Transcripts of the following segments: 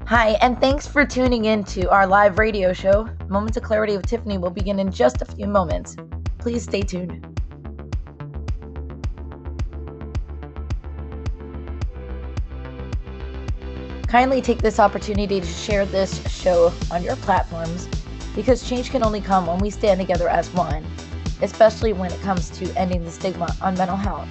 Hi, and thanks for tuning in to our live radio show. Moments of Clarity with Tiffany will begin in just a few moments. Please stay tuned. Kindly take this opportunity to share this show on your platforms because change can only come when we stand together as one, especially when it comes to ending the stigma on mental health.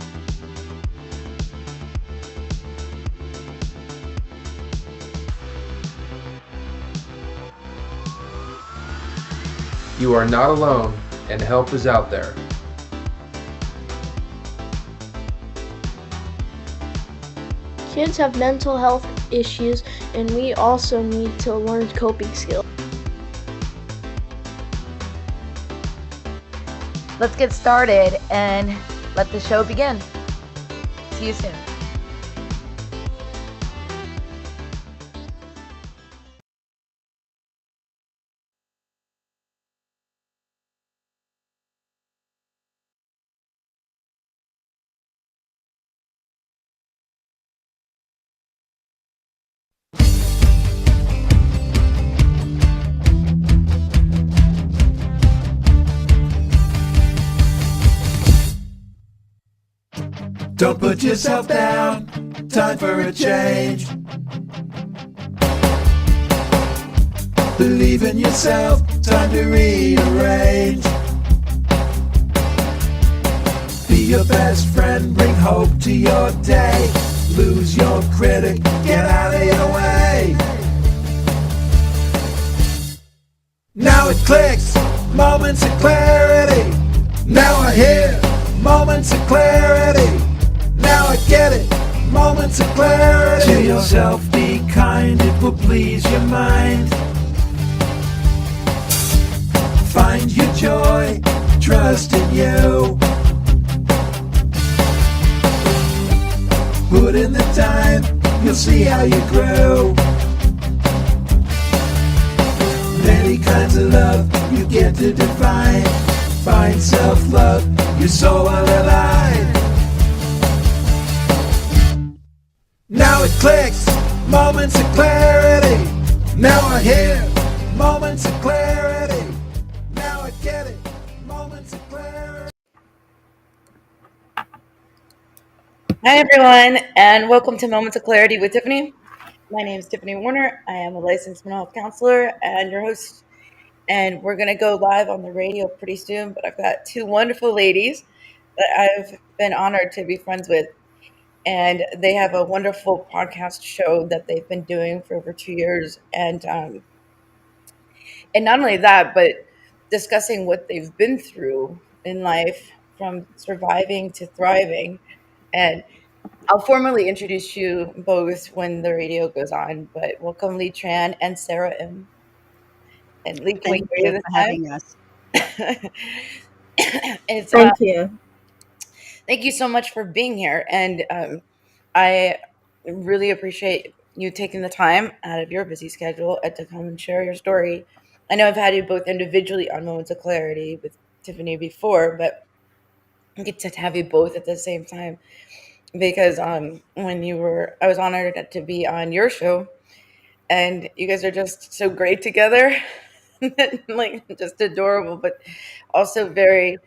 You are not alone, and help is out there. Kids have mental health issues, and we also need to learn coping skills. Let's get started and let the show begin. See you soon. Don't put yourself down, time for a change. Believe in yourself, time to rearrange. Be your best friend, bring hope to your day. Lose your critic, get out of your way. Now it clicks, moments of clarity. Now I hear moments of clarity. Now I get it, moments of clarity. To yourself be kind, it will please your mind. Find your joy, trust in you. Put in the time, you'll see how you grow. Many kinds of love you get to define. Find self-love, your soul will align. Now it clicks, moments of clarity. Now I hear moments of clarity. Now I get it, moments of clarity. Hi everyone, and welcome to Moments of Clarity with Tiffany. My name is Tiffany Warner. I am a licensed mental health counselor and your host. And we're going to go live on the radio pretty soon, but I've got two wonderful ladies that I've been honored to be friends with. And they have a wonderful podcast show that they've been doing for over 2 years. And not only that, but discussing what they've been through in life from surviving to thriving. And I'll formally introduce you both when the radio goes on, but welcome Lea Tran and Sara Imm. And Lea, can we Thank hear you you this for time? having us. Thank you. Thank you so much for being here. And I really appreciate you taking the time out of your busy schedule to come and share your story. I know I've had you both individually on Moments of Clarity with Tiffany before, but I get to have you both at the same time because I was honored to be on your show, and you guys are just so great together, like just adorable, but also very.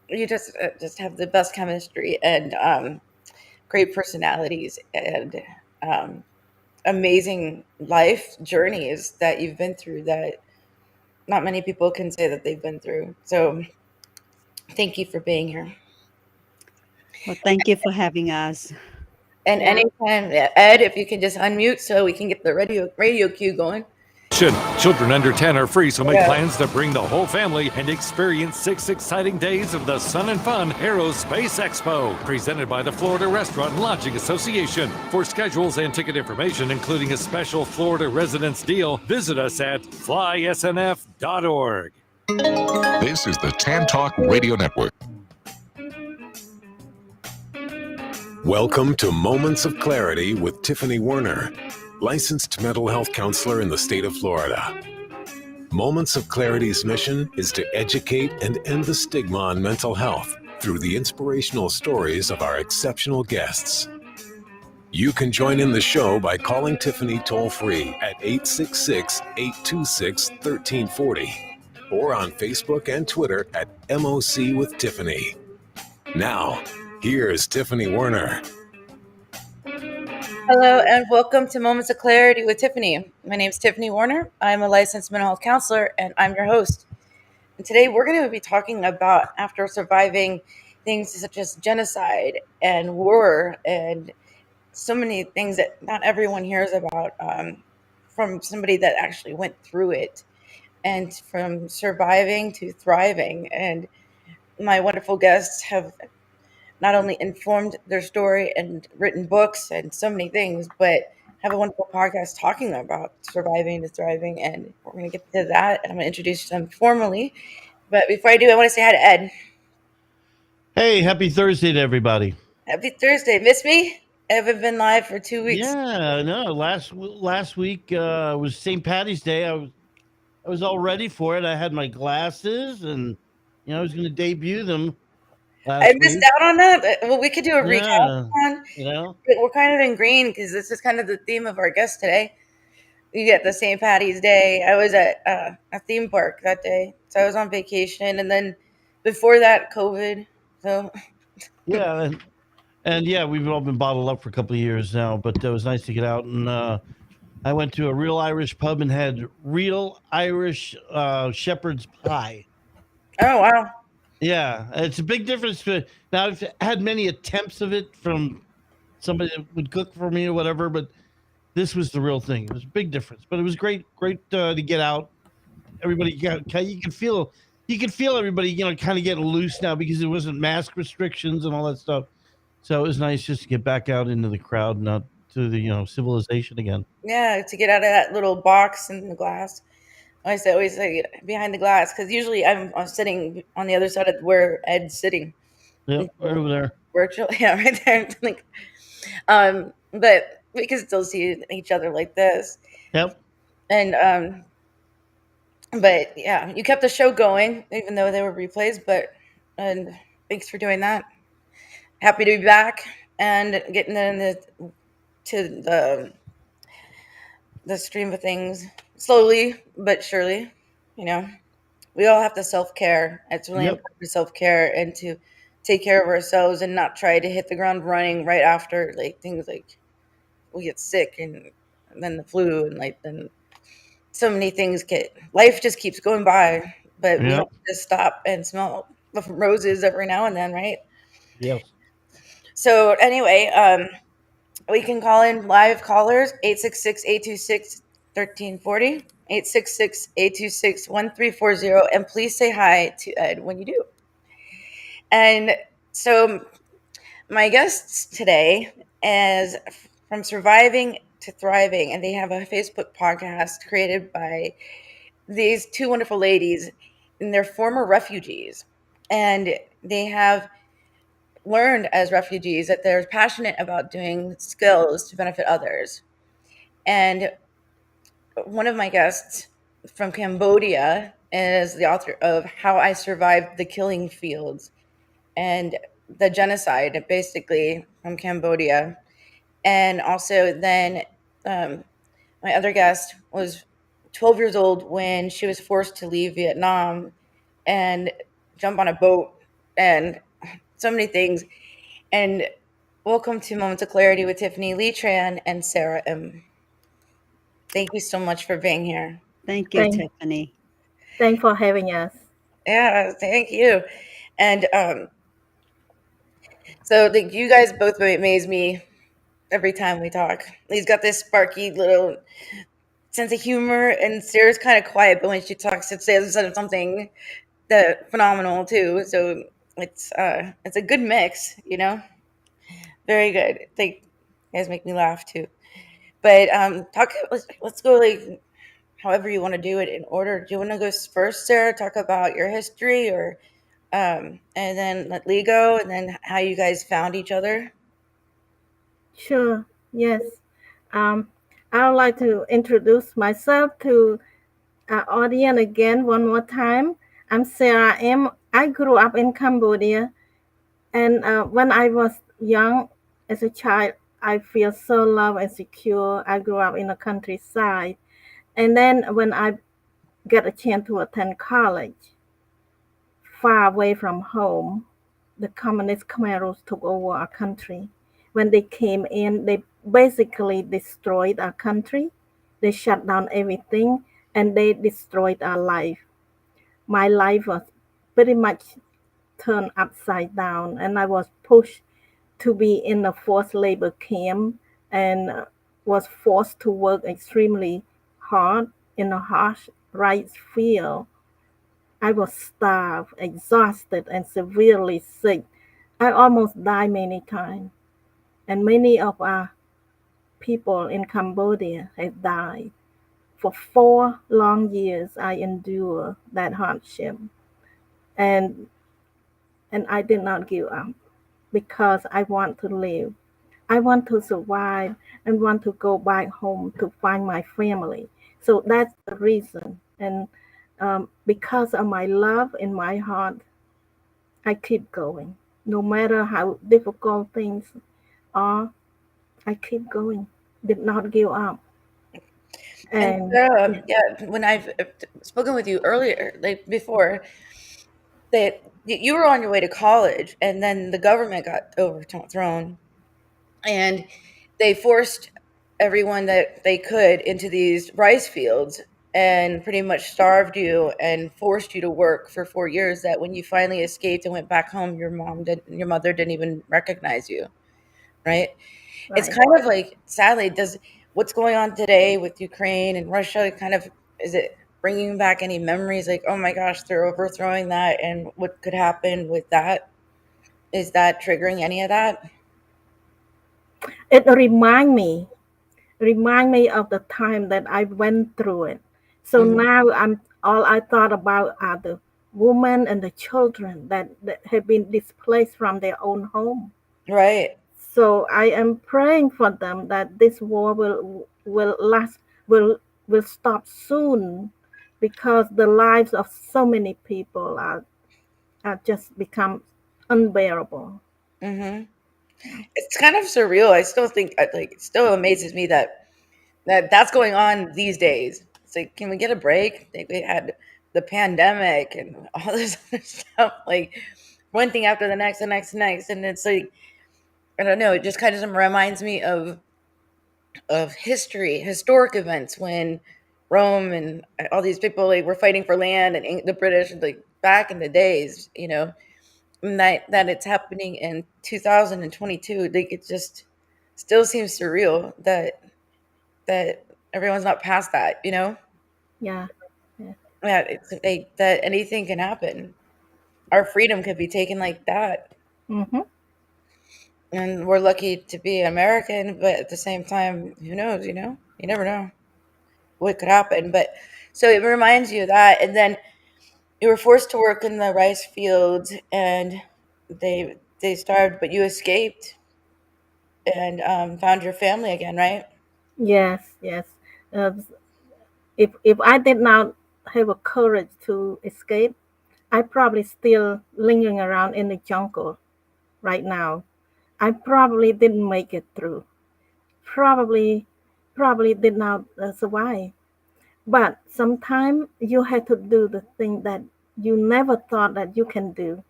You just have the best chemistry and great personalities and amazing life journeys that you've been through that not many people can say that they've been through. So thank you for being here. Well, thank you for having us. And anytime, Ed, if you can just unmute so we can get the radio cue going. Children under 10 are free, so make Yeah. plans to bring the whole family and experience 6 exciting days of the Sun and Fun Aerospace Expo, presented by the Florida Restaurant and Lodging Association. For schedules and ticket information, including a special Florida residence deal, visit us at flysnf.org. This is the Tan Talk Radio Network. Welcome to Moments of Clarity with Tiffany Warner, licensed mental health counselor in the state of Florida. Moments of Clarity's mission is to educate and end the stigma on mental health through the inspirational stories of our exceptional guests. You can join in the show by calling Tiffany toll-free at 866-826-1340 or on Facebook and Twitter at MOC with Tiffany. Now, here's Tiffany Werner. Hello and welcome to Moments of Clarity with Tiffany. My name is Tiffany Warner. I'm a licensed mental health counselor and I'm your host. And today we're going to be talking about after surviving things such as genocide and war and so many things that not everyone hears about from somebody that actually went through it, and from surviving to thriving. And my wonderful guests have not only informed their story and written books and so many things, but have a wonderful podcast talking about surviving to thriving. And we're going to get to that. And I'm going to introduce them formally. But before I do, I want to say hi to Ed. Hey, happy Thursday to everybody. Happy Thursday. Miss me? I haven't been live for 2 weeks. Yeah, no, last week was St. Patty's Day. I was all ready for it. I had my glasses, and I was going to debut them last I missed week. out on that. Well, we could do a recap Yeah, on. We're kind of in green because this is kind of the theme of our guest today. You get the St. Patty's Day. I was at a theme park that day, so I was on vacation, and then before that, COVID. So yeah, and yeah, we've all been bottled up for a couple of years now, but it was nice to get out. And I went to a real Irish pub and had real Irish shepherd's pie. oh wow, Yeah, it's a big difference. Now, I've had many attempts of it from somebody that would cook for me or whatever, but this was the real thing. It was a big difference, but it was great to get out. Everybody you could feel everybody, kind of getting loose now because it wasn't mask restrictions and all that stuff. So it was nice just to get back out into the crowd, not to the civilization again. yeah, to get out of that little box in the glass. I always say behind the glass because usually I'm sitting on the other side of where Ed's sitting. Yep, right over there. Virtually, yeah, right there. Like, but we can still see each other like this. Yep. And but yeah, you kept the show going even though they were replays. And thanks for doing that. Happy to be back and getting to the stream of things slowly but surely. We all have to self-care. It's really important to self-care and to take care of ourselves and not try to hit the ground running right after things like we get sick and then the flu and then so many things life just keeps going by, but we have to stop and smell the roses every now and then, right? Yes. So anyway, we can call in live callers 866-826-1340, 866-826-1340, and please say hi to Ed when you do. And so my guests today is from Surviving to Thriving, and they have a Facebook podcast created by these two wonderful ladies, and they're former refugees, and they have learned as refugees that they're passionate about doing skills to benefit others. And one of my guests from Cambodia is the author of How I Survived the Killing Fields and the Genocide, basically, from Cambodia. And also then my other guest was 12 years old when she was forced to leave Vietnam and jump on a boat and so many things. And welcome to Moments of Clarity with Tiffany, Lea Tran, and Sara Imm. Thank you so much for being here. Thank you, Tiffany. Thanks for having us. Yeah, thank you. And so you guys both amaze me every time we talk. He's got this sparky little sense of humor, and Sarah's kind of quiet, but when she talks, it says something that phenomenal too. So it's a good mix, Very good. You guys make me laugh too. But let's go however you want to do it in order. Do you want to go first, Sarah? Talk about your history, or and then let Lee go, and then how you guys found each other. Sure. Yes. I would like to introduce myself to our audience again one more time. I'm Sara Imm. I grew up in Cambodia, and when I was young, as a child, I feel so loved and secure. I grew up in the countryside. And then when I get a chance to attend college, far away from home, the communist Khmeros took over our country. When they came in, they basically destroyed our country. They shut down everything and they destroyed our life. My life was pretty much turned upside down, and I was pushed to be in a forced labor camp and was forced to work extremely hard in a harsh rice field. I was starved, exhausted, and severely sick. I almost died many times, and many of our people in Cambodia have died. For 4 long years, I endured that hardship, and I did not give up because I want to live. I want to survive and want to go back home to find my family. So that's the reason. And because of my love in my heart, I keep going. No matter how difficult things are, I keep going. Did not give up. And And Sarah, yeah, yeah, when I've spoken with you earlier, like before, that you were on your way to college, and then the government got overthrown, and they forced everyone that they could into these rice fields and pretty much starved you and forced you to work for 4 years. That when you finally escaped and went back home, your mother didn't even recognize you, right? It's right. kind of like, sadly, does what's going on today with Ukraine and Russia kind of, is it bringing back any memories like, oh my gosh, they're overthrowing that and what could happen with that? Is that triggering any of that? It remind me of the time that I went through it. So Hmm. now I'm all I thought about are the women and the children that have been displaced from their own home. Right. So I am praying for them that this war will last will stop soon because the lives of so many people are just become unbearable. Hmm. It's kind of surreal. I still think, like, it still amazes me that that's going on these days. It's like, can we get a break? Like, we had the pandemic and all this other stuff, like one thing after the next, and it's like, I don't know. It just kind of reminds me of history, historic events when Rome and all these people like were fighting for land, and the British, like back in the days, and that it's happening in 2022. Like, it just still seems surreal that everyone's not past that. Yeah. Yeah. Yeah, it's like that anything can happen. Our freedom could be taken like that. Mm-hmm. And we're lucky to be American, but at the same time, who knows? You never know what could happen. But so it reminds you of that. And then you were forced to work in the rice fields, and they starved, but you escaped and found your family again, right? Yes, yes. Uh, if I did not have a courage to escape, I probably still lingering around in the jungle right now. I probably didn't make it through. Probably, probably did not survive. But sometimes you have to do the thing that you never thought that you can do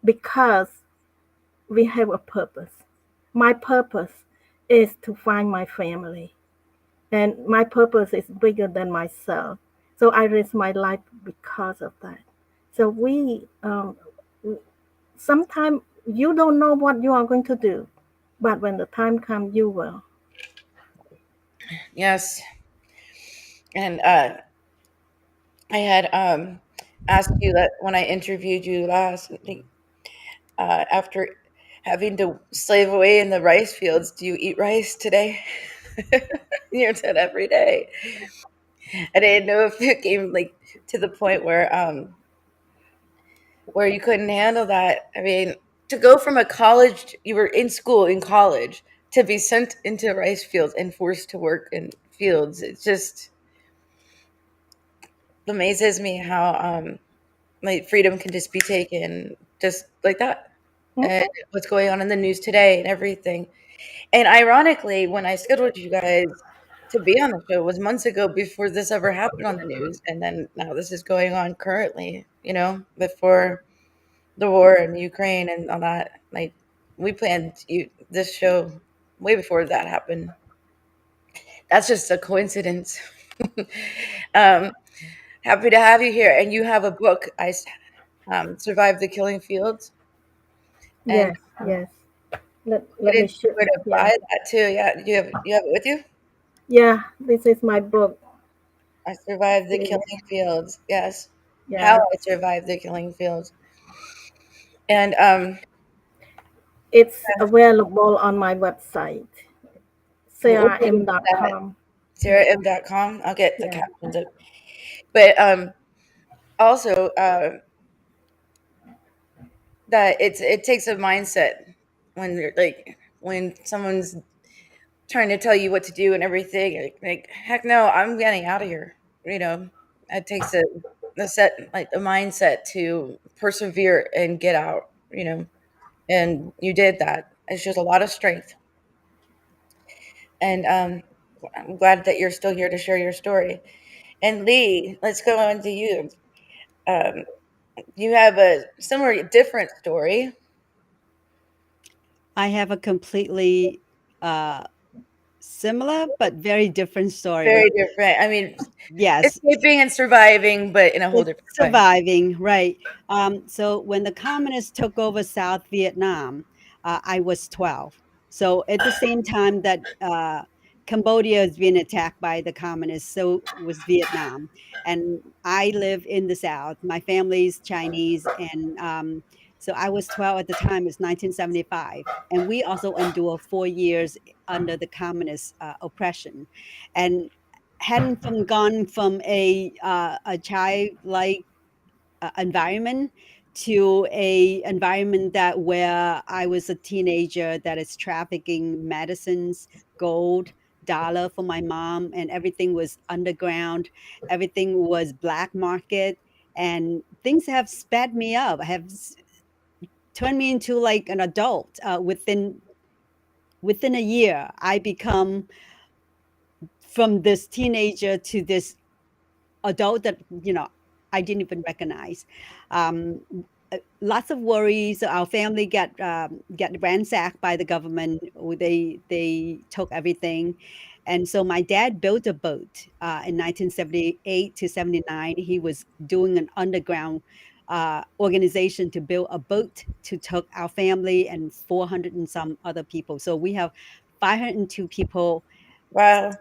because we have a purpose. My purpose is to find my family, and my purpose is bigger than myself. So I risk my life because of that. So we sometimes you don't know what you are going to do, but when the time comes, you will. Yes. And I had asked you that when I interviewed you last, I think, after having to slave away in the rice fields, do you eat rice today? You said every day. I didn't know if it came like to the point where you couldn't handle that. I mean, to go from a college, you were in school in college, to be sent into rice fields and forced to work in fields. It just amazes me how like freedom can just be taken just like that. And Mhm. what's going on in the news today and everything. And ironically, when I scheduled you guys to be on the show was months ago before this ever happened on the news, and then now this is going on currently, before the war in Ukraine and all that. Like, we planned this show way before that happened. That's just a coincidence. um, Happy to have you here, and you have a book. Survived the Killing Fields, and Yes, yes. we Let me didn't know show. where to Yeah, buy that too. Yeah, you have it with you? yeah. This is my book I survived the series. killing fields. Yes, how Yeah, I survived the killing fields, and it's available on my website, we'll put it to that sarahim.com. Yeah, SaraImm.com. I'll get the yeah, captions up, but also that it takes a mindset when you're like when someone's trying to tell you what to do and everything. Like heck no, I'm getting out of here. It takes a mindset to persevere and get out. And you did that. It's just a lot of strength. And I'm glad that you're still here to share your story. And Lee, let's go on to you. Um, you have a similar, different story. I have a completely uh, similar but very different story. Very different. I mean, Yes, escaping and surviving, but in a whole it's different way. surviving, right? So when the communists took over South Vietnam, I was 12. So at the same time that Cambodia is being attacked by the communists, so was Vietnam. And I live in the South. My family's Chinese, and so I was 12 at the time. It's 1975, and we also endured 4 years under the communist oppression, and hadn't from gone from a childlike environment to a environment that where I was a teenager that is trafficking medicines, gold, dollar for my mom, and everything was underground. Everything was black market, and things have sped me up. Have turned me into like an adult. Within a year, I become from this teenager to this adult that I didn't even recognize. Um, Lots of worries. Our family get ransacked by the government. They took everything, and so my dad built a boat in 1978 to 79. He was doing an underground organization to build a boat to took our family and 400 and some other people. So we have 502 people Wow.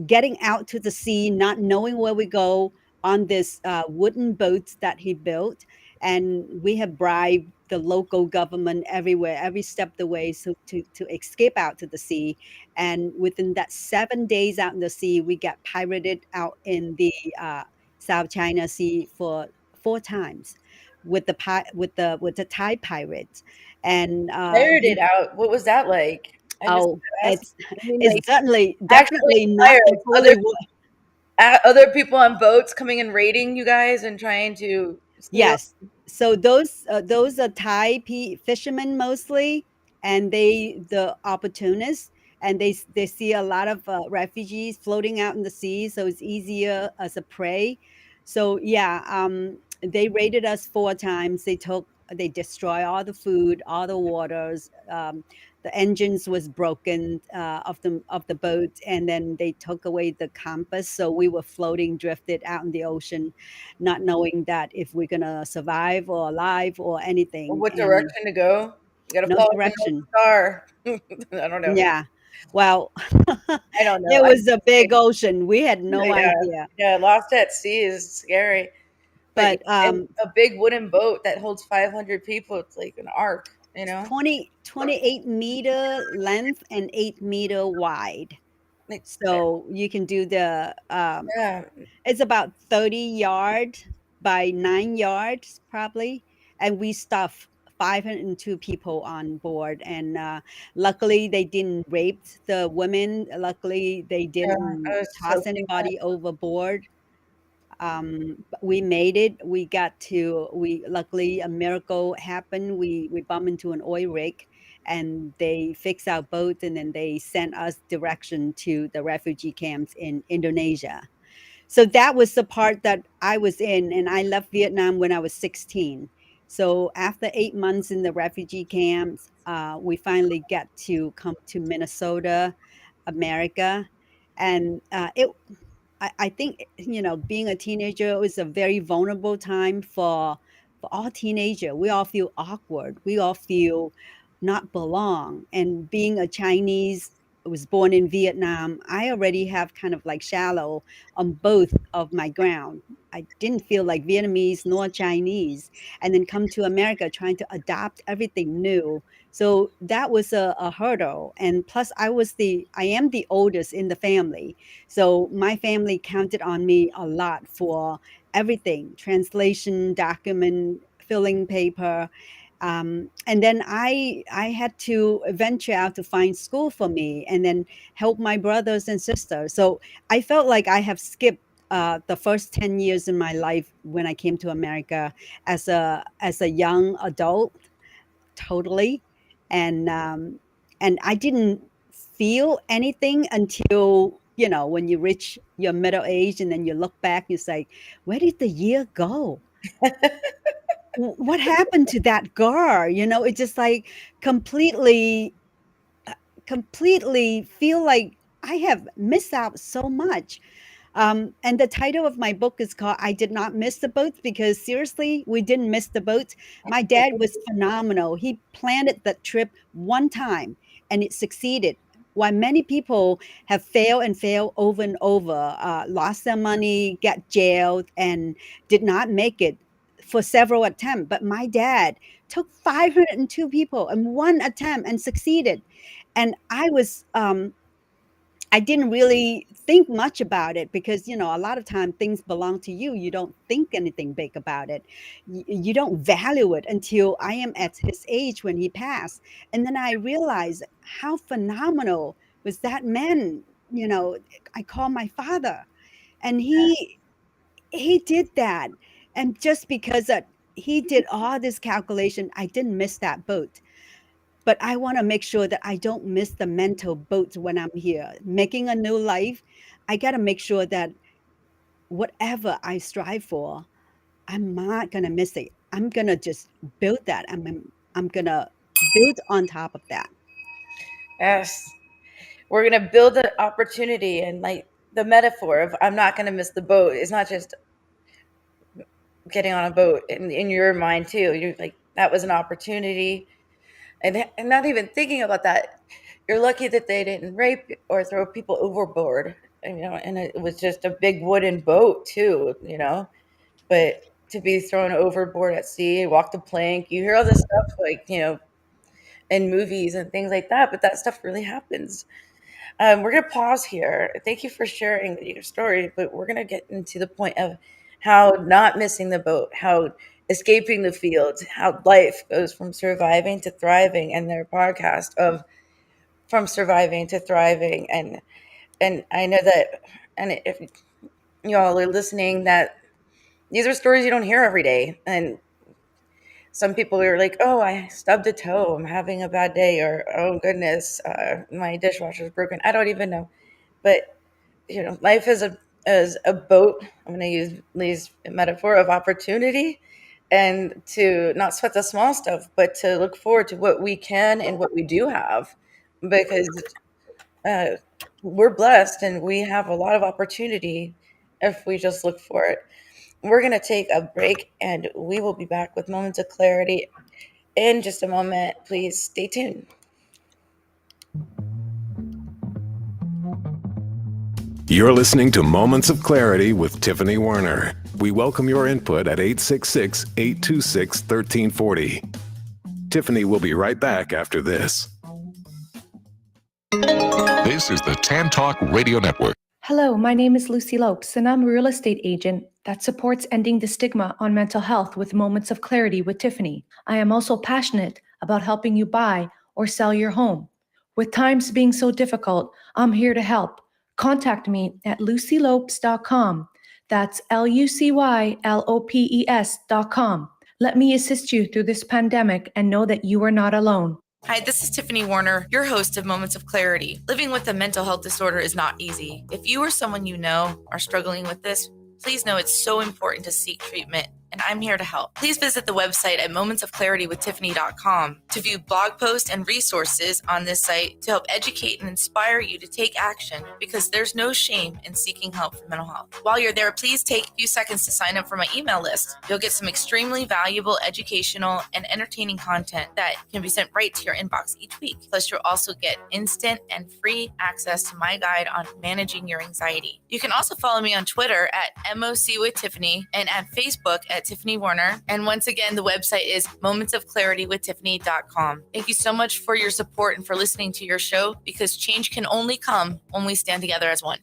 getting out to the sea, not knowing where we go on this wooden boats that he built. And we have bribed the local government everywhere, every step of the way, so to escape out to the sea. And within that 7 days out in the sea, we got pirated out in the South China Sea for 4 times with the Thai pirates. And Tired it out. What was that like? I just oh, asked. it's I mean, it's like actually definitely not the pirates, bully. other people on boats coming and raiding you guys and trying to steal. Yes. So those are Thai fishermen mostly, and the opportunists, and they see a lot of refugees floating out in the sea, so it's easier as a prey. So yeah, they raided us 4 times. They destroy all the food, all the waters. The engines was broken of the boat, and then they took away the compass, so we were floating, drifted out in the ocean, not knowing that if we're gonna survive or alive or Or anything, what and direction to go? You gotta no follow the North direction. Star. I don't know. Yeah. Well, I don't know. it was a big ocean. We had no Yeah, idea. yeah. Lost at sea is scary, but But and a big wooden boat that holds 500 people. It's like an ark, you know. 28-meter length and 8-meter wide. Like, So you can do the yeah, it's about 30 yards by 9 yards probably, and we stuffed 502 people on board, and luckily they didn't rape the women. Luckily they yeah. didn't I was so toss anybody overboard. We made it. Luckily a miracle happened. We bumped into an oil rig and they fixed our boat and then they sent us direction to the refugee camps in Indonesia. So that was the part that I was in, and I left Vietnam when I was 16. So after 8 months in the refugee camps, we finally got to come to Minnesota, America, and I think being a teenager was a very vulnerable time for all teenager. We all feel awkward. We all feel not belong. And being a Chinese, was born in Vietnam, I already have kind of like shallow on both of my ground. I didn't feel like Vietnamese nor Chinese, and then come to America trying to adopt everything new. So that was a hurdle. And plus, I am the oldest in the family, so my family counted on me a lot for everything: translation, document, filling paper. And then I had to venture out to find school for me and then help my brothers and sisters. So I felt like I have skipped the first 10 years in my life when I came to America as a young adult, totally. And I didn't feel anything until, when you reach your middle age and then you look back, you say, where did the year go? What happened to that girl? It's just like completely, completely feel like I have missed out so much. And the title of my book is called I Did Not Miss the Boats, because seriously, we didn't miss the boats. My dad was phenomenal. He planned that trip one time and it succeeded. While many people have failed and failed over and over, lost their money, got jailed, and did not make it for several attempts. But my dad took 502 people in one attempt and succeeded. And I didn't really think much about it because, a lot of time things belong to you. You don't think anything big about it. You don't value it until I am at his age when he passed. And then I realized how phenomenal was that man, I call my father. And he did that. And just because he did all this calculation, I didn't miss that boat. But I want to make sure that I don't miss the mental boat when I'm here. Making a new life, I got to make sure that whatever I strive for, I'm not going to miss it. I'm going to just build that. I'm going to build on top of that. Yes. We're going to build an opportunity, and like the metaphor of I'm not going to miss the boat is not just getting on a boat in your mind too. You're like, that was an opportunity. And not even thinking about that, you're lucky that they didn't rape or throw people overboard. And it was just a big wooden boat too. But to be thrown overboard at sea, walk the plank, you hear all this stuff like in movies and things like that. But that stuff really happens. We're gonna pause here. Thank you for sharing your story, but we're gonna get into the point of how not missing the boat, how escaping the fields, how life goes from surviving to thriving, and their podcast of from surviving to thriving. And I know that, and if you all are listening, that these are stories you don't hear every day. And some people are like, "Oh, I stubbed a toe. I'm having a bad day," or "Oh goodness, my dishwasher's broken." I don't even know, but life is a boat. I'm going to use Lee's metaphor of opportunity, and to not sweat the small stuff, but to look forward to what we can and what we do have, because uh, we're blessed and we have a lot of opportunity if we just look for it. We're going to take a break and we will be back with Moments of Clarity in just a moment. Please stay tuned. You're listening to Moments of Clarity with Tiffany Werner. We welcome your input at 866-826-1340. Tiffany will be right back after this. This is the Tan Talk Radio Network. Hello, my name is Lucy Lopes, and I'm a real estate agent that supports ending the stigma on mental health with Moments of Clarity with Tiffany. I am also passionate about helping you buy or sell your home. With times being so difficult, I'm here to help. Contact me at lucylopes.com That's LUCYLOPES.com. Let me assist you through this pandemic and know that you are not alone. Hi, this is Tiffany Warner, your host of Moments of Clarity. Living with a mental health disorder is not easy. If you or someone you know are struggling with this, please know it's so important to seek treatment, and I'm here to help. Please visit the website at momentsofclaritywithtiffany.com to view blog posts and resources on this site to help educate and inspire you to take action, because there's no shame in seeking help for mental health. While you're there, please take a few seconds to sign up for my email list. You'll get some extremely valuable educational and entertaining content that can be sent right to your inbox each week. Plus, you'll also get instant and free access to my guide on managing your anxiety. You can also follow me on Twitter at MOC with Tiffany and at Facebook at Tiffany Warner. And once again, the website is momentsofclaritywithtiffany.com. Thank you so much for your support and for listening to your show, because change can only come when we stand together as one.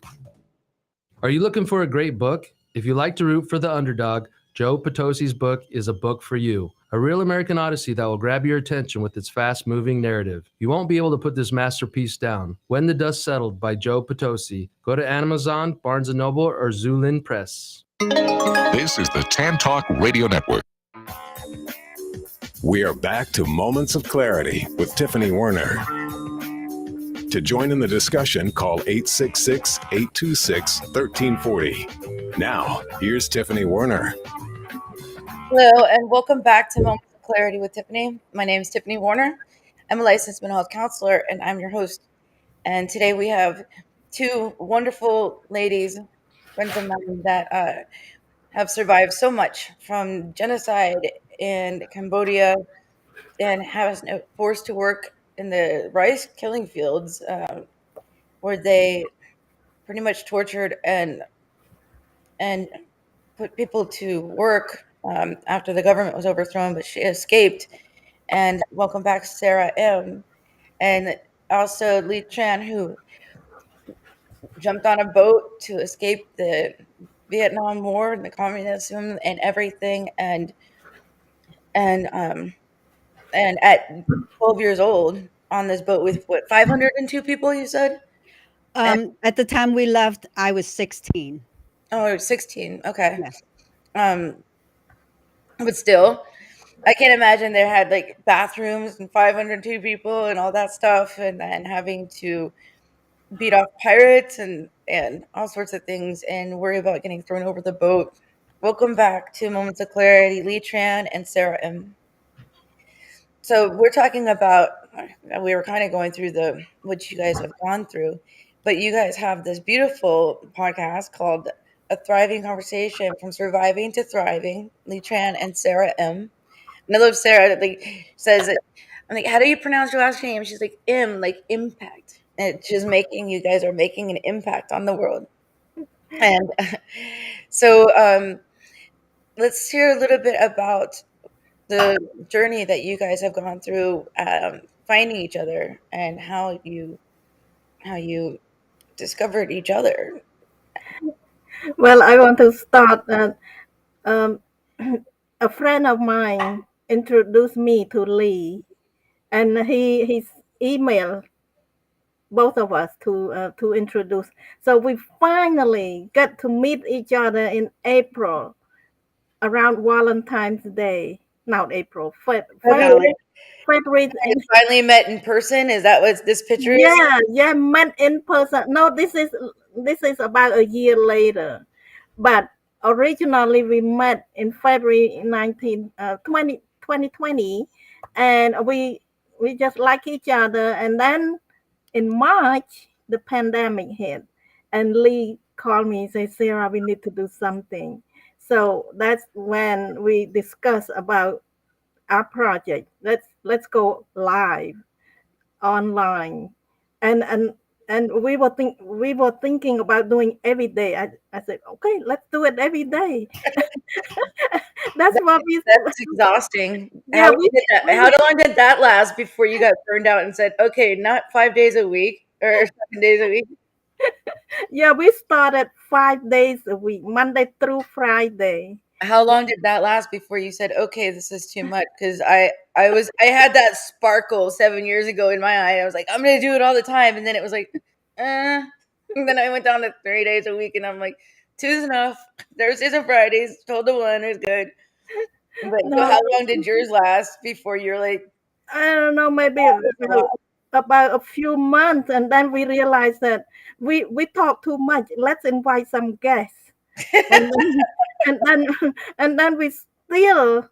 Are you looking for a great book? If you like to root for the underdog, Joe Potosi's book is a book for you. A real American Odyssey that will grab your attention with its fast-moving narrative. You won't be able to put this masterpiece down. When the Dust Settled by Joe Potosi. Go to Amazon, Barnes & Noble, or Zulin Press. This is the Tan Talk Radio Network. We are back to Moments of Clarity with Tiffany Warner. To join in the discussion, call 866-826-1340. Now, here's Tiffany Warner. Hello, and welcome back to Moments of Clarity with Tiffany. My name is Tiffany Warner. I'm a licensed mental health counselor, and I'm your host. And today we have two wonderful ladies, friends of mine, that have survived so much from genocide in Cambodia and have been forced to work in the rice killing fields, where they pretty much tortured and put people to work after the government was overthrown, but she escaped. And welcome back, Sara Imm, and also Lea Tran, who jumped on a boat to escape the Vietnam War and the communism and everything, and at 12 years old on this boat with 502 people, you said? At the time we left, I was 16. Oh, 16. Okay. Yes. But still, I can't imagine they had like bathrooms and 502 people and all that stuff, and then having to beat off pirates and all sorts of things and worry about getting thrown over the boat. Welcome back to Moments of Clarity, Lea Tran and Sara Imm. So we're talking about, we were kind of going through what you guys have gone through, but you guys have this beautiful podcast called A Thriving Conversation from Surviving to Thriving, Lea Tran and Sara Imm. And I love Sara, like, says it. I'm like, how do you pronounce your last name? She's like, Imm, like impact. And it's just you guys are making an impact on the world. And so let's hear a little bit about the journey that you guys have gone through, finding each other, and how you discovered each other. Well, I want to start. A friend of mine introduced me to Lee, and he's emailed both of us to introduce. So we finally got to meet each other in April, around Valentine's Day. Not April, February. You finally met in person. Is that what this picture is? Yeah, met in person. No, this is about a year later, but originally we met in February 2020, and we just like each other. And then in March, the pandemic hit, and Lee called me and said, Sara, we need to do something. So that's when we discussed about our project. Let's go live online, and we were thinking about doing every day. I said, okay, let's do it every day. That's exhausting. Yeah, how long did that last before you got burned out and said, okay, not 5 days a week or 7 days a week? Yeah, we started 5 days a week, Monday through Friday. How long did that last before you said, okay, this is too much? Because I had that sparkle 7 years ago in my eye. I was like, I'm going to do it all the time. And then it was like, and then I went down to 3 days a week, and I'm like, Two's enough. Thursdays and Fridays, 12 to 1 is good. But so No, how long did yours last before you're like, I don't know, maybe oh, that's a lot? about a few months, and then we realized that we talk too much. Let's invite some guests, and then and then and then it's still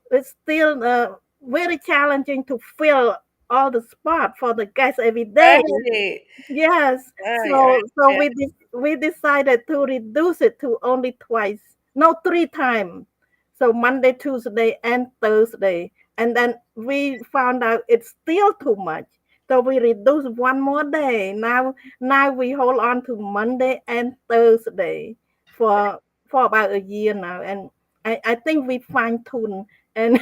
very challenging to fill all the spot for the guests every day. Right. Yes, I so understand. we decided to reduce it to only twice, no, 3 times. So Monday, Tuesday, and Thursday, and then we found out it's still too much. So we reduced one more day. Now we hold on to Monday and Thursday for about a year now, and I think we fine tune and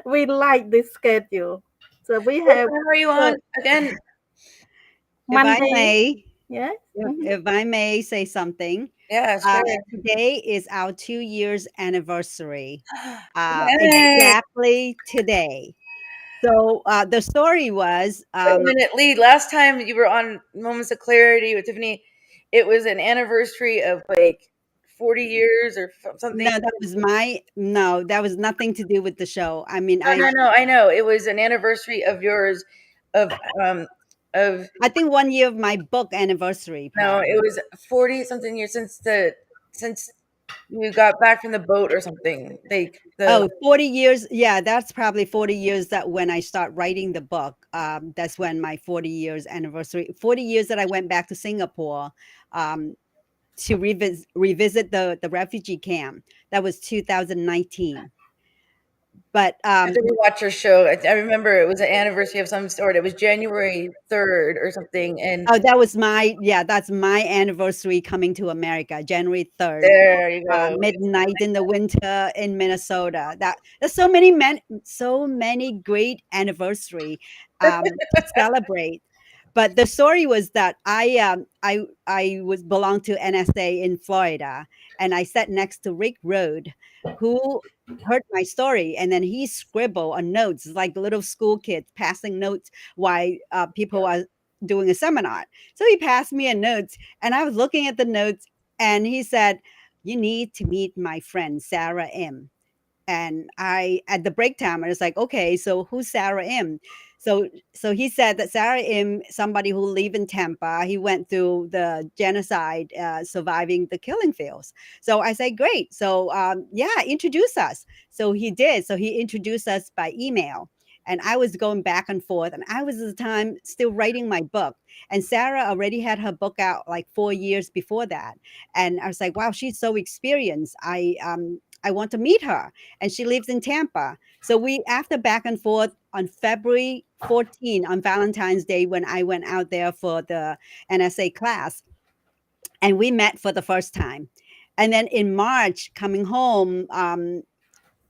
we like this schedule. So we What have time are you So on again? if I Monday. may, Yes. if I may say something, Yeah, sure. today is our 2 years anniversary. Yay. Exactly today. So the story was, Wait a minute, Lee. Last time you were on Moments of Clarity with Tiffany, it was an anniversary of like 40 years or something. no, that was nothing to do with the show. I mean, No, no, no. I know it was an anniversary of yours, of of I think 1 year of my book anniversary, no, probably. it was 40 something years since you got back from the boat or something. Like the Oh, 40 years. Yeah, that's probably 40 years that when I start writing the book, that's when my 40 years anniversary, 40 years that I went back to Singapore um, to revisit the refugee camp. That was 2019. But I have to rewatch your show. I remember it was an anniversary of some sort. It was January 3rd or something, and oh, that's my anniversary coming to America, January 3rd. there you go. Midnight in the winter in Minnesota. There's so many great anniversary to celebrate. But the story was that I was belonged to NSA in Florida, and I sat next to Rick Road, who heard my story, and then he scribbled on notes like little school kids passing notes while people are doing a seminar. So he passed me a note, and I was looking at the notes, and he said, "You need to meet my friend Sara Imm." And I at the break time I was like, okay, so who's Sara Imm? So he said that Sara Imm, somebody who lived in Tampa, he went through the genocide, surviving the killing fields. So I said, great. So yeah, introduce us. So he did. So he introduced us by email. And I was going back and forth, and I was at the time still writing my book. And Sarah already had her book out like 4 years before that. And I was like, wow, she's so experienced. I want to meet her, and she lives in Tampa. So we, after back and forth, on February 14, on Valentine's Day, when I went out there for the NSA class, and we met for the first time. And then in March, coming home,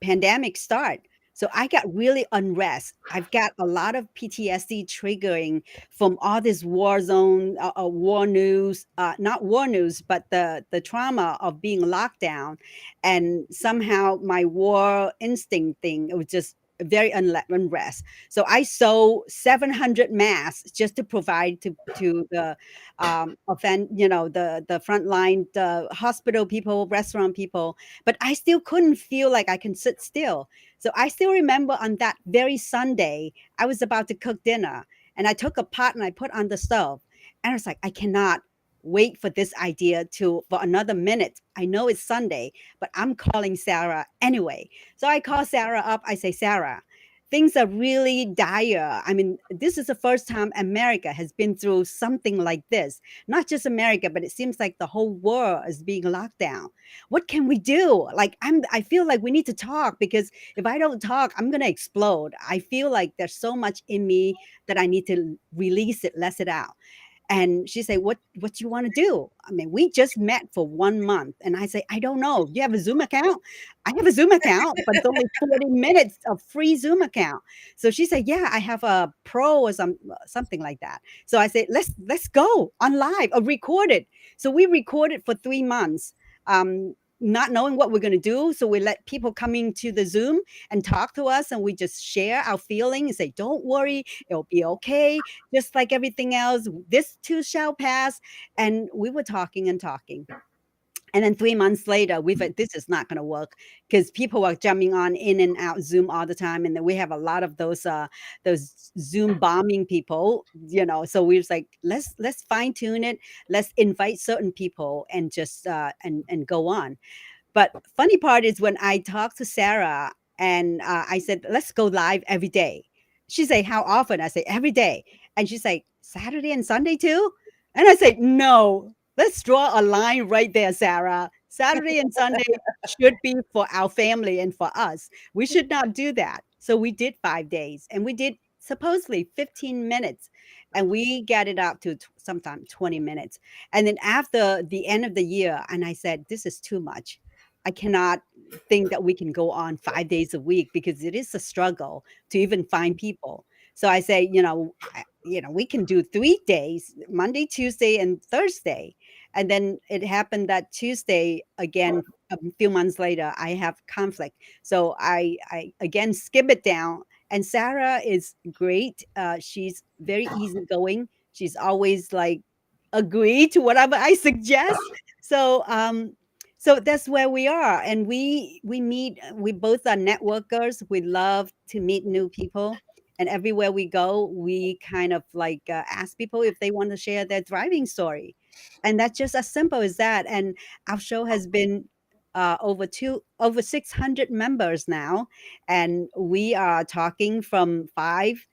pandemic start. So I got really unrest. I've got a lot of PTSD triggering from all this war zone, war news, not war news, but the trauma of being locked down. And somehow my war instinct thing, it was just very unrest. So I sold 700 masks just to provide to the the frontline, the hospital people, restaurant people, but I still couldn't feel like I can sit still. So I still remember on that very Sunday, I was about to cook dinner, and I took a pot and I put on the stove. And I was like, I cannot wait for this idea for another minute. I know it's Sunday, but I'm calling Sarah anyway. So I call Sarah up. I say, Sarah, things are really dire. I mean, this is the first time America has been through something like this. Not just America, but it seems like the whole world is being locked down. What can we do? Like, I feel like we need to talk, because if I don't talk, I'm going to explode. I feel like there's so much in me that I need to release it, let it out. And she said, what do you want to do? I mean, we just met for 1 month. And I say, I don't know. You have a Zoom account? I have a Zoom account, but it's only 40 minutes of free Zoom account. So she said, yeah, I have a pro or something like that. So I said, let's go on live or record it. So we recorded for 3 months. Not knowing what we're going to do. So we let people come into the Zoom and talk to us, and we just share our feeling and say, don't worry, it'll be okay. Just like everything else, this too shall pass. And we were talking and talking. And then 3 months later, we thought this is not going to work because people are jumping on in and out Zoom all the time, and then we have a lot of those Zoom bombing people, So we was like, let's fine tune it, let's invite certain people and just and go on. But funny part is when I talked to Sarah and I said, let's go live every day. She said, how often? I say, every day. And she's like, Saturday and Sunday too? And I said, no, let's draw a line right there, Sarah. Saturday and Sunday should be for our family and for us. We should not do that. So we did 5 days and we did supposedly 15 minutes and we got it up to sometimes 20 minutes. And then after the end of the year, and I said, this is too much. I cannot think that we can go on 5 days a week because it is a struggle to even find people. So I say, we can do 3 days, Monday, Tuesday, and Thursday. And then it happened that Tuesday, again, a few months later, I have conflict. So I again skip it down. And Sarah is great. She's very easygoing. She's always like agree to whatever I suggest. So that's where we are, and we meet. We both are networkers. We love to meet new people, and everywhere we go, we kind of like ask people if they want to share their driving story, and that's just as simple as that. And our show has been over 600 members now, and we are talking from 5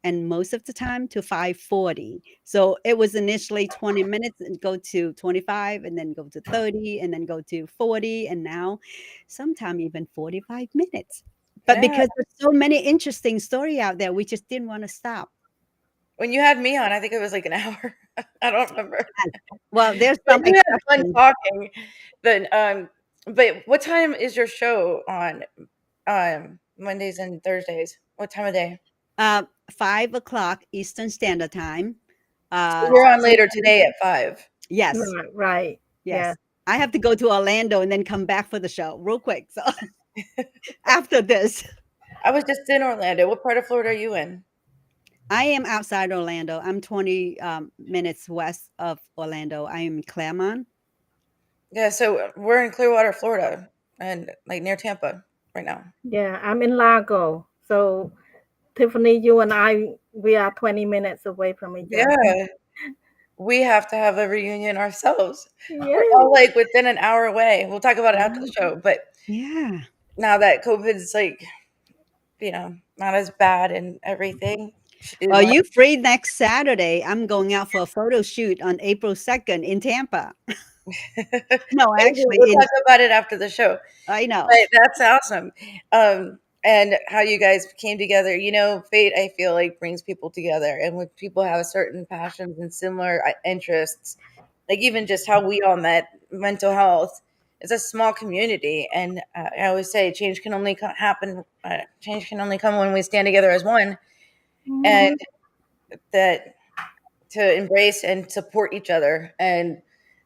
and most of the time to 5:40. So it was initially 20 minutes and go to 25 and then go to 30 and then go to 40 and now sometime even 45 minutes. But Yeah. because there's so many interesting story out there, we just didn't want to stop. When you had me on, I think it was like an hour. I don't remember. Well, there's But some you had fun exceptions. talking. But what time is your show on Mondays and Thursdays? What time of day? 5 o'clock Eastern Standard Time. We're on later today at 5. Yes. Right. Yes. I have to go to Orlando and then come back for the show real quick. So after this. I was just in Orlando. What part of Florida are you in? I am outside Orlando. I'm 20 minutes west of Orlando. I am in Claremont. Yeah, so we're in Clearwater, Florida, and like near Tampa right now. Yeah, I'm in Lago. So Tiffany, you and I, we are 20 minutes away from each other. Yeah. We have to have a reunion ourselves. Yeah. We're all like within an hour away. We'll talk about it after the show. But yeah, now that COVID's like, not as bad and everything. Are you free next Saturday? I'm going out for a photo shoot on April 2nd in Tampa. No, actually, we'll talk about it after the show. I know. But that's awesome. And how you guys came together. Fate, I feel like, brings people together. And when people have certain passions and similar interests, like even just how we all met, mental health, it's a small community. And I always say change can only happen. Change can only come when we stand together as one. Mm-hmm. And that to embrace and support each other and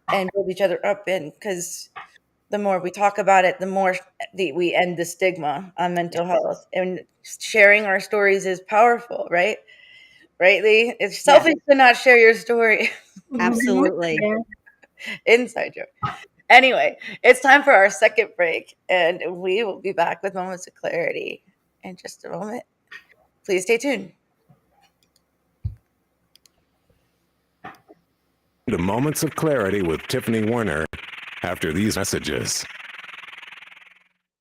build each other up. And because the more we talk about it, the more we end the stigma on mental health. And sharing our stories is powerful, right? Right, Lee? It's selfish to not share your story. Absolutely. Inside joke. Anyway, it's time for our second break, and we will be back with Moments of Clarity in just a moment. Please stay tuned. To Moments of Clarity with Tiffany Warner after these messages.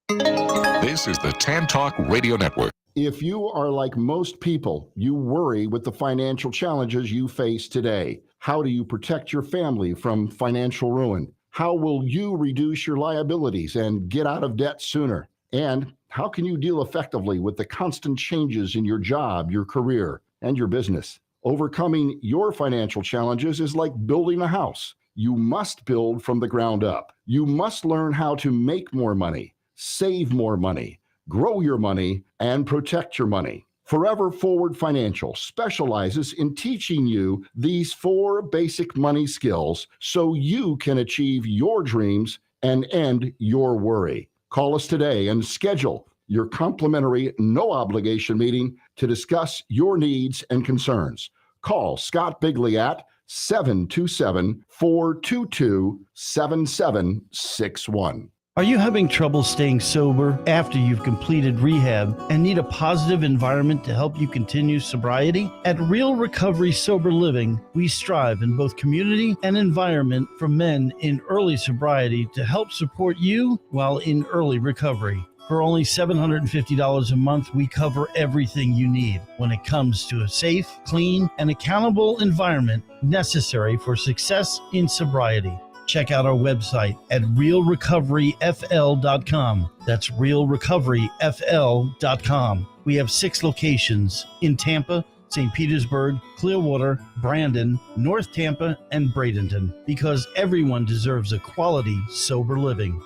This is the Tan Talk Radio Network. If you are like most people, you worry with the financial challenges you face today. How do you protect your family from financial ruin? How will you reduce your liabilities and get out of debt sooner? And how can you deal effectively with the constant changes in your job, your career, and your business? Overcoming your financial challenges is like building a house. You must build from the ground up. You must learn how to make more money, save more money, grow your money, and protect your money. Forever Forward Financial specializes in teaching you these 4 basic money skills so you can achieve your dreams and end your worry. Call us today and schedule your complimentary, no-obligation meeting to discuss your needs and concerns. Call Scott Bigley at 727 422 7761. Are you having trouble staying sober after you've completed rehab and need a positive environment to help you continue sobriety? At Real Recovery Sober Living, we strive in both community and environment for men in early sobriety to help support you while in early recovery. For only $750 a month, we cover everything you need when it comes to a safe, clean, and accountable environment necessary for success in sobriety. Check out our website at realrecoveryfl.com. That's realrecoveryfl.com. We have 6 locations in Tampa, St. Petersburg, Clearwater, Brandon, North Tampa, and Bradenton, because everyone deserves a quality, sober living.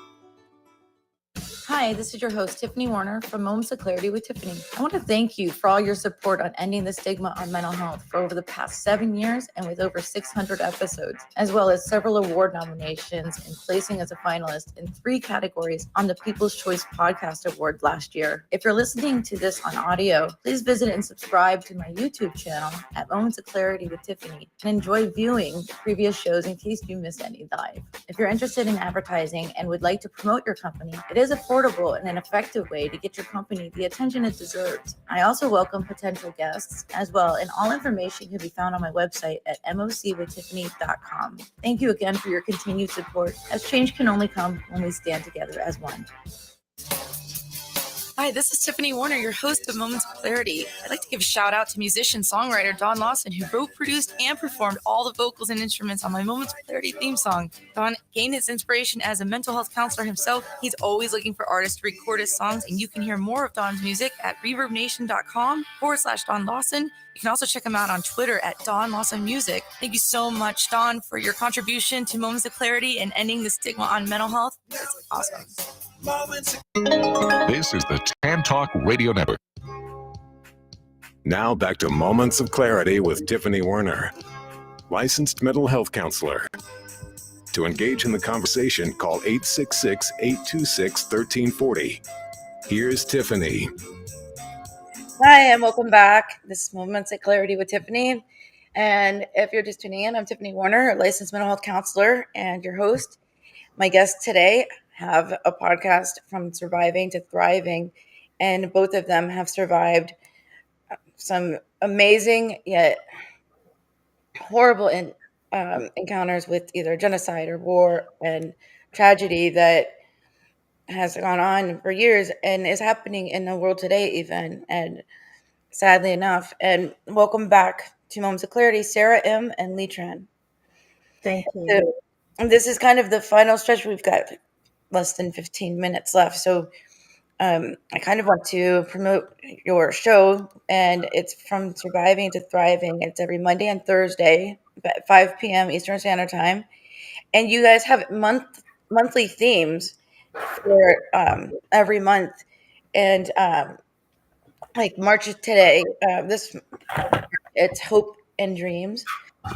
Hi, this is your host, Tiffany Warner from Moments of Clarity with Tiffany. I want to thank you for all your support on ending the stigma on mental health for over the past 7 years and with over 600 episodes, as well as several award nominations and placing as a finalist in 3 categories on the People's Choice Podcast Award last year. If you're listening to this on audio, please visit and subscribe to my YouTube channel at Moments of Clarity with Tiffany and enjoy viewing previous shows in case you missed any live. If you're interested in advertising and would like to promote your company, it is affordable and an effective way to get your company the attention it deserves. I also welcome potential guests as well, and all information can be found on my website at mocwithtiffany.com. Thank you again for your continued support, as change can only come when we stand together as one. Hi, this is Tiffany Warner, your host of Moments of Clarity. I'd like to give a shout out to musician-songwriter Don Lawson, who wrote, produced, and performed all the vocals and instruments on my Moments of Clarity theme song. Don gained his inspiration as a mental health counselor himself. He's always looking for artists to record his songs, and you can hear more of Don's music at reverbnation.com/Don Lawson. You can also check him out on Twitter at Don Lawson Music. Thank you so much, Don, for your contribution to Moments of Clarity and ending the stigma on mental health. It's awesome. This is the Tan Talk Radio Network. Now back to Moments of Clarity with Tiffany Warner, licensed mental health counselor. To engage in the conversation, call 866-826-1340. Here's Tiffany. Hi, and welcome back. This is Moments of Clarity with Tiffany. And if you're just tuning in, I'm Tiffany Warner, a licensed mental health counselor and your host. My guests today have a podcast from surviving to thriving, and both of them have survived some amazing yet horrible encounters with either genocide or war and tragedy that has gone on for years and is happening in the world today even, and sadly enough. And welcome back to Moments of Clarity, Sara Imm and Lea Tran. Thank you. So, this is kind of the final stretch. We've got less than 15 minutes left. So I kind of want to promote your show, and it's From Surviving to Thriving. It's every Monday and Thursday at 5 p.m. Eastern Standard Time. And you guys have monthly themes for every month. And like March is today, it's Hope and Dreams.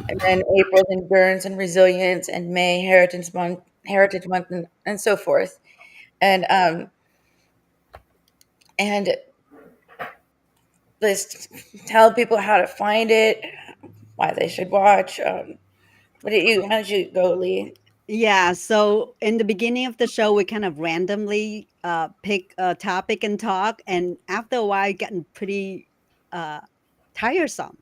And then April's Endurance and Resilience, and May Heritage Month, and so forth. And let's tell people how to find it, why they should watch. How did you go, Lea? Yeah, so in the beginning of the show, we kind of randomly pick a topic and talk, and after a while, it gotten pretty tiresome.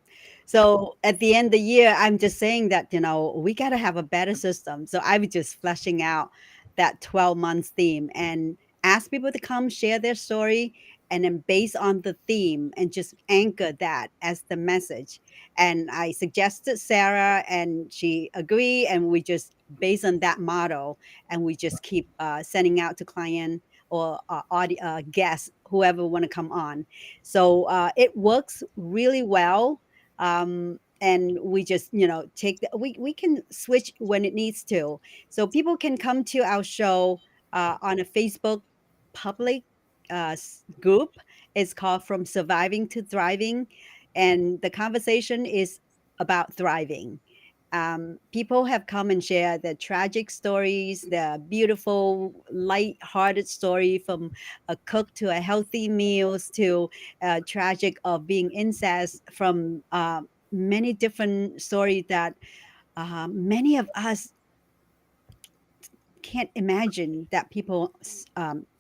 So at the end of the year, I'm just saying that, we got to have a better system. So I was just fleshing out that 12 months theme and ask people to come share their story, and then based on the theme and just anchor that as the message. And I suggested Sara, and she agreed, and we just based on that model, and we just keep sending out to client or guests, whoever want to come on. So it works really well. And we just, we can switch when it needs to. So people can come to our show on a Facebook public group. It's called From Surviving to Thriving. And the conversation is about thriving. People have come and shared their tragic stories, their beautiful, light-hearted story, from a cook to a healthy meals to tragic of being incest, from many different stories that Many of us can't imagine that people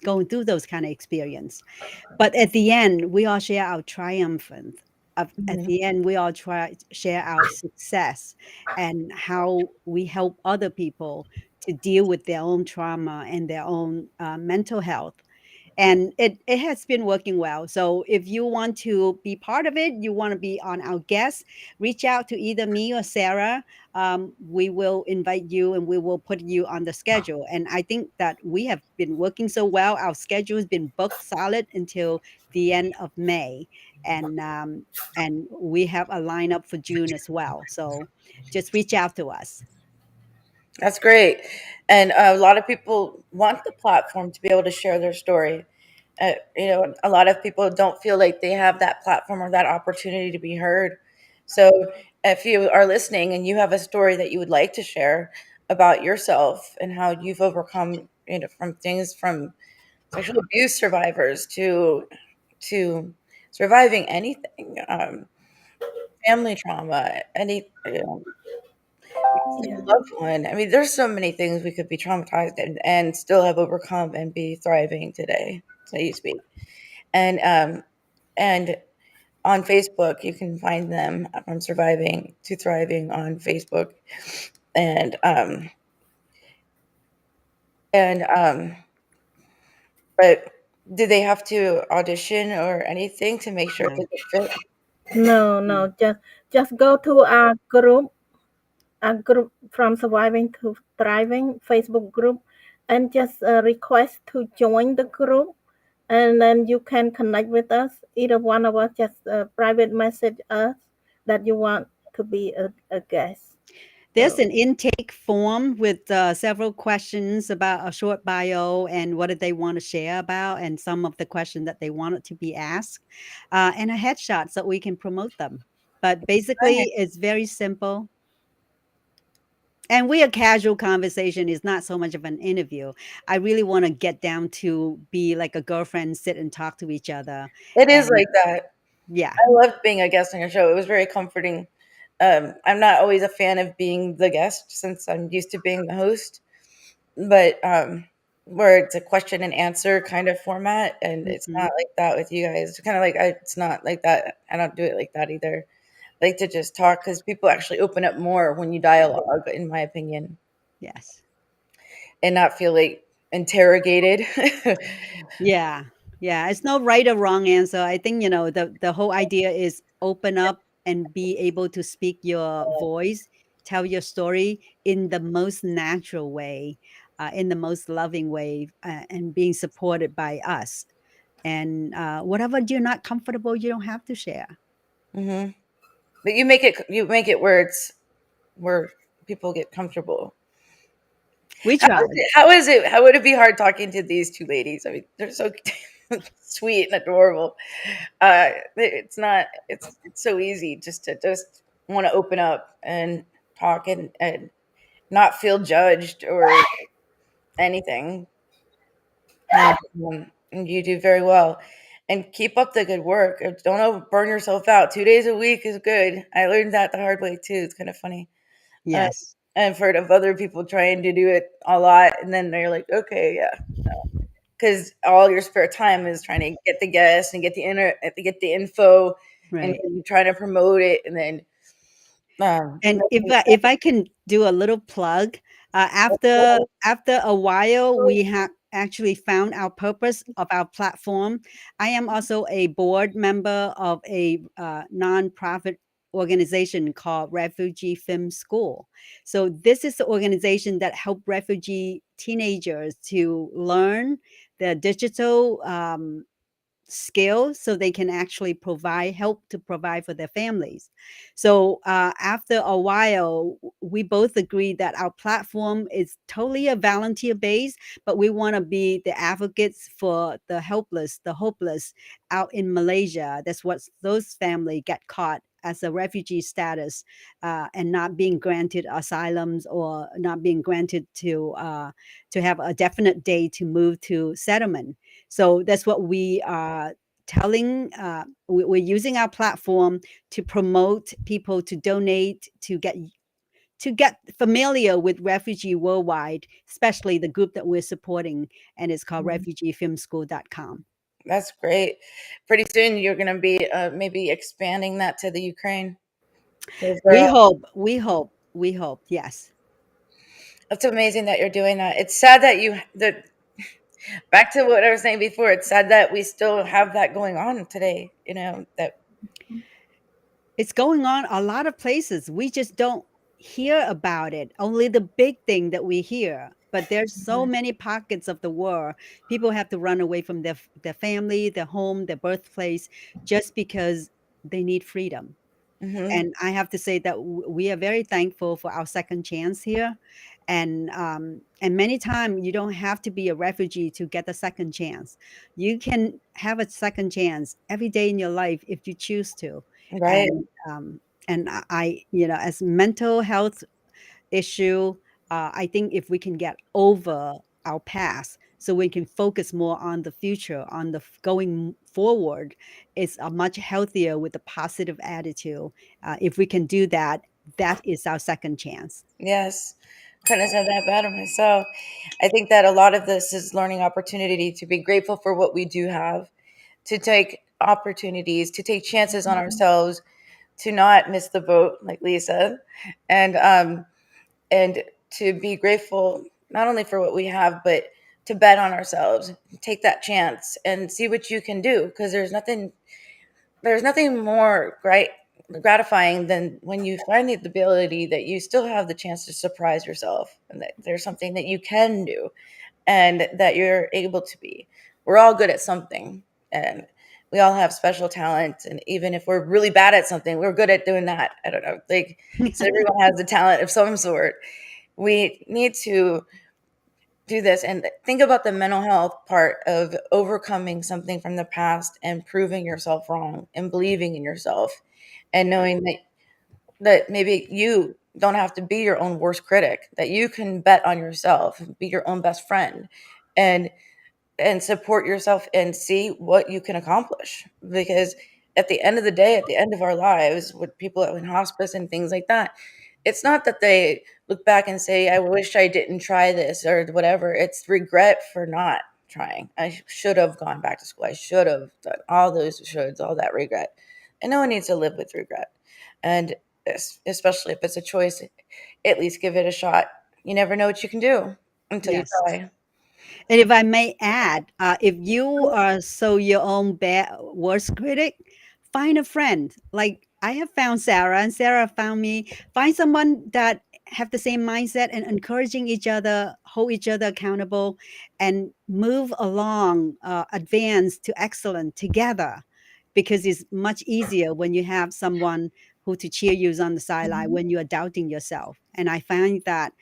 going through those kind of experience. But at the end, we all share our triumphant. At Mhm. the end, we all try share our success and how we help other people to deal with their own trauma and their own mental health, and it has been working well. So if you want to be part of it, you want to be on our guest, reach out to either me or Sarah. We will invite you and we will put you on the schedule. And I think that we have been working so well. Our schedule has been booked solid until the end of May, and we have a lineup for June as well. So just reach out to us. That's great. And a lot of people want the platform to be able to share their story. A lot of people don't feel like they have that platform or that opportunity to be heard. So if you are listening and you have a story that you would like to share about yourself and how you've overcome, from things from sexual abuse survivors to surviving anything, family trauma, losing a Yeah. loved one. I mean, there's so many things we could be traumatized and still have overcome and be thriving today. So you speak. And on Facebook, you can find them from surviving to thriving on Facebook. And and but do they have to audition or anything to make sure No. they get fit? No, Mm. no, just go to our group from Surviving to Thriving Facebook group, and just request to join the group, and then you can connect with us. Either one of us just private message us that you want to be a guest. There's So an intake form with several questions about a short bio and what did they want to share about, and some of the questions that they wanted to be asked, and a headshot so we can promote them. But Right. basically, it's very simple. And we a casual conversation is not so much of an interview. I really want to get down to be like a girlfriend, sit and talk to each other. It is And like that. yeah, I loved being a guest on your show. It was very comforting. I'm not always a fan of being the guest since I'm used to being the host, but where it's a question and answer kind of format, and it's mhm, not like that with you guys. It's kind of like it's not like that. I don't do it like that either. I like to just talk because people actually open up more when you yeah, dialogue, in my opinion, yes. and not feel like interrogated. Yeah. Yeah, it's no right or wrong answer. I think, the whole idea is open up and be able to speak your voice, tell your story in the most natural way, in the most loving way, and being supported by us. And whatever you're not comfortable, you don't have to share. hmm But you make it where people get comfortable. We How is tried. it? How is it? How would it be hard talking to these two ladies? I mean, they're so sweet and adorable. It's not. It's so easy just want to open up and talk and not feel judged or anything. Yeah. And you do very well. And keep up the good work. Don't burn yourself out. 2 days a week is good. I learned that the hard way too. It's kind of funny. Uh, Yes. I've heard of other people trying to do it a lot, and then they're like, okay, yeah, because all your spare time is trying to get the guests and get the info, and Right. then you're trying to promote it, and then And if I can do a little plug, after a while, we have actually found our purpose of our platform. I am also a board member of a nonprofit organization called Refugee Film School. So this is the organization that help refugee teenagers to learn the digital skills so they can actually help to provide for their families. So after a while, we both agreed that our platform is totally a volunteer base, but we want to be the advocates for the helpless, the hopeless out in Malaysia. That's what those families get caught as a refugee status, and not being granted asylums or not being granted to have a definite day to move to settlement. So that's what we are telling. We're using our platform to promote people to donate, to get to get familiar with Refugee Worldwide, especially the group that we're supporting, and it's called refugeefilmschool.com. That's great. Pretty soon you're going to be maybe expanding that to the Ukraine. We hope, yes. It's amazing that you're doing that. It's sad that back to what I was saying before, it's sad that we still have that going on today, that It's going on a lot of places. We just don't hear about it. Only the big thing that we hear. But there's so many pockets of the world. People have to run away from their family, their home, their birthplace, just because they need freedom. And I have to say that we are very thankful for our second chance here. And many times you don't have to be a refugee to get a second chance. You can have a second chance every day in your life if you choose to. right. And as mental health issue, I think if we can get over our past so we can focus more on the future, on the going forward, it's a much healthier with a positive attitude. If we can do that, that is our second chance. Yes. Couldn't have said that better myself. I think that a lot of this is learning opportunity to be grateful for what we do have, to take opportunities, to take chances on ourselves, to not miss the boat, like Lea said, and to be grateful not only for what we have, but to bet on ourselves, take that chance and see what you can do. Because there's nothing more gratifying than when you find the ability that you still have the chance to surprise yourself, and that there's something that you can do and that you're able to be. We're all good at something, and we all have special talents. And even if we're really bad at something, we're good at doing that. I don't know. So everyone has a talent of some sort. We need to do this and think about the mental health part of overcoming something from the past and proving yourself wrong and believing in yourself and knowing that maybe you don't have to be your own worst critic, that you can bet on yourself, be your own best friend, and support yourself and see what you can accomplish. Because at the end of the day, at the end of our lives, with people in hospice and things like that, it's not that they look back and say, I wish I didn't try this or whatever. It's regret for not trying. I should have gone back to school. I should have done all those shoulds, all that regret. And no one needs to live with regret. And especially if it's a choice, at least give it a shot. You never know what you can do until you Yes. try. And if I may add, if you are so your own worst critic, find a friend. Like I have found Sara, and Sara found me. Find someone that have the same mindset and encouraging each other, hold each other accountable, and move along, advance to excellence together. Because it's much easier when you have someone who to cheer you on the sideline when you are doubting yourself. And I find that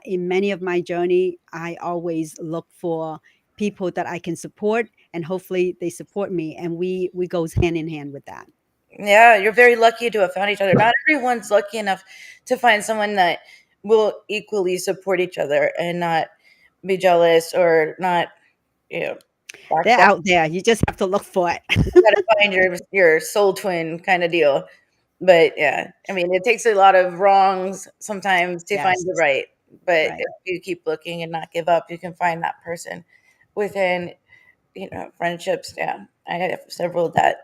in many of my journey, I always look for people that I can support, and hopefully they support me, and we goes hand in hand with that. Yeah, you're very lucky to have found each other. Not everyone's lucky enough to find someone that will equally support each other and not be jealous or not, They're backbite. out there. You just have to look for it. You gotta find your soul twin kind of deal. But yeah, I mean, it takes a lot of wrongs sometimes to find Yes. the right. But Right. if you keep looking and not give up, you can find that person within, friendships. Yeah, I have several that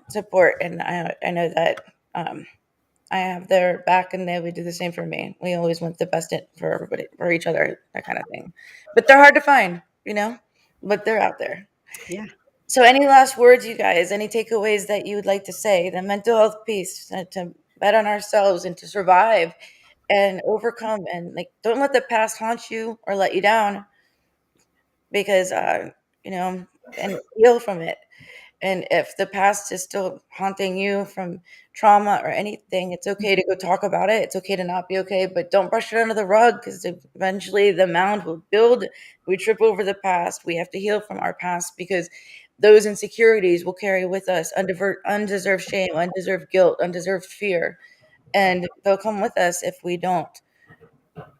support, and I know that I have their back, and they would do the same for me. We always want the best for everybody, for each other, that kind of thing. But they're hard to find, but they're out there. Yeah. So, any last words, you guys? Any takeaways that you would like to say? The mental health piece, to bet on ourselves and to survive and overcome, and don't let the past haunt you or let you down, because and heal from it. And if the past is still haunting you from trauma or anything, it's okay to go talk about it. It's okay to not be okay, but don't brush it under the rug, because eventually the mound will build. We trip over the past. We have to heal from our past, because those insecurities will carry with us undeserved shame, undeserved guilt, undeserved fear. And they'll come with us if we don't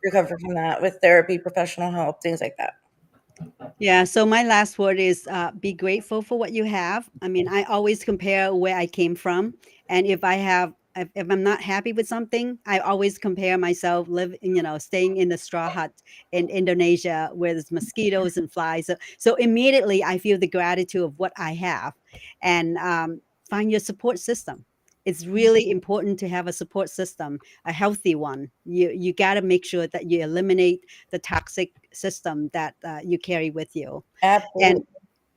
recover from that with therapy, professional help, things like that. Yeah. So my last word is be grateful for what you have. I mean, I always compare where I came from. And if I have if I'm not happy with something, I always compare myself staying in the straw hut in Indonesia where there's mosquitoes and flies. So immediately I feel the gratitude of what I have, and find your support system. It's really important to have a support system, a healthy one. You got to make sure that you eliminate the toxic system that you carry with you. Absolutely. And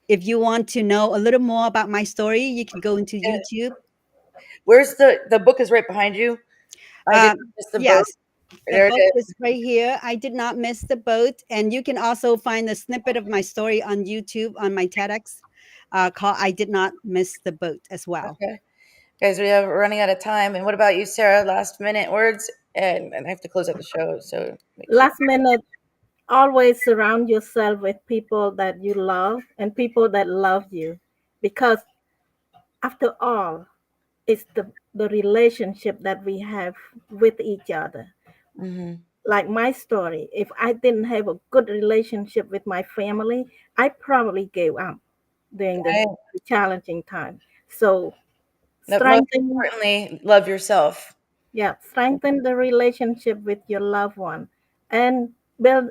if you want to know a little more about my story, you can go into YouTube. Where's the book is right behind you. I didn't miss the boat. Yes, the There it boat is. is right here. I did not miss the boat. And you can also find a snippet of my story on YouTube on my TEDx called I Did Not Miss the Boat as well. Okay. Guys, we're running out of time. And what about you, Sarah? Last minute words, and I have to close out the show. So Last minute, always surround yourself with people that you love and people that love you, because after all, it's the relationship that we have with each other. Mhm. Like my story, if I didn't have a good relationship with my family, I probably gave up during the Right. challenging time. So But most strengthen, importantly, love yourself. strengthen the relationship with your loved one, and build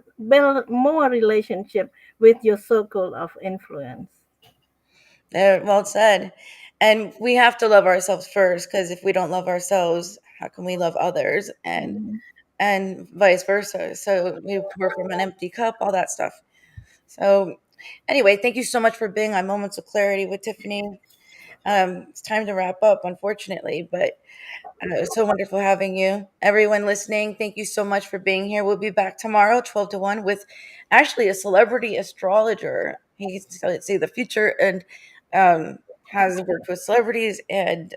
more relationship with your circle of influence. Well said. And we have to love ourselves first, because if we don't love ourselves, how can we love others? And vice versa. So we pour from an empty cup, all that stuff. So anyway, thank you so much for being on Moments of Clarity with Tiffany. It's time to wrap up, unfortunately, but it was so wonderful having you. Everyone listening, thank you so much for being here. We'll be back tomorrow, 12 to 1, with actually a celebrity astrologer. He can see the future and has worked with celebrities and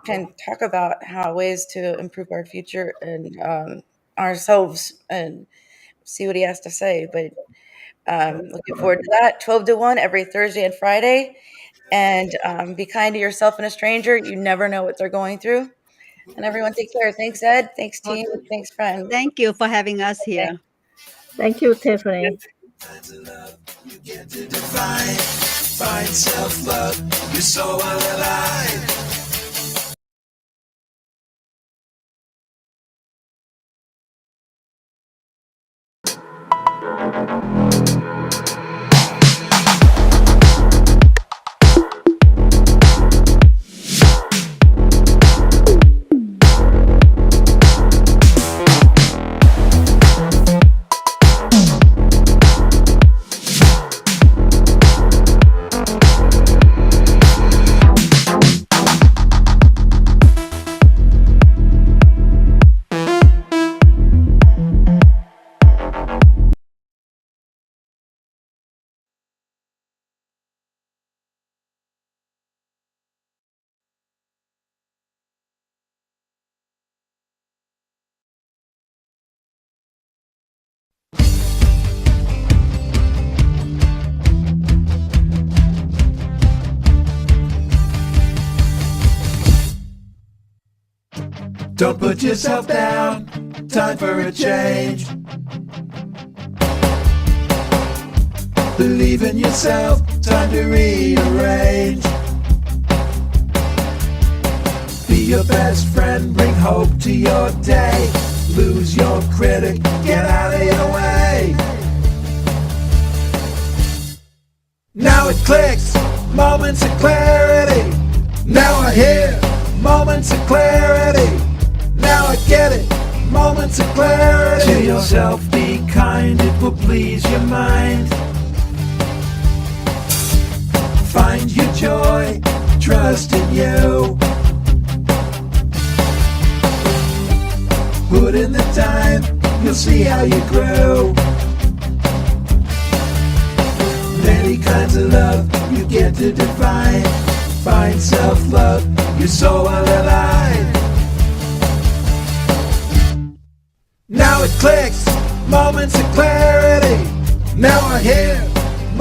can talk about how ways to improve our future and ourselves, and see what he has to say. But looking forward to that. 12 to 1 every Thursday and Friday. And be kind to yourself and a stranger. You never know what they're going through. And everyone take care. Thanks, Ed. Thanks, team. Thanks, friends. Thank you for having us here. Thank you, Tiffany. Find self-love, you're so alive. Don't put yourself down, time for a change. Believe in yourself, time to rearrange. Be your best friend, bring hope to your day. Lose your critic, get out of your way. Now it clicks, moments of clarity. Now I hear moments of clarity. Now I get it, moments of clarity. To yourself be kind, it will please your mind. Find your joy, trust in you. Put in the time, you'll see how you grow. Many kinds of love you get to define. Find self-love, you're so alive. Now it clicks, moments of clarity. Now I hear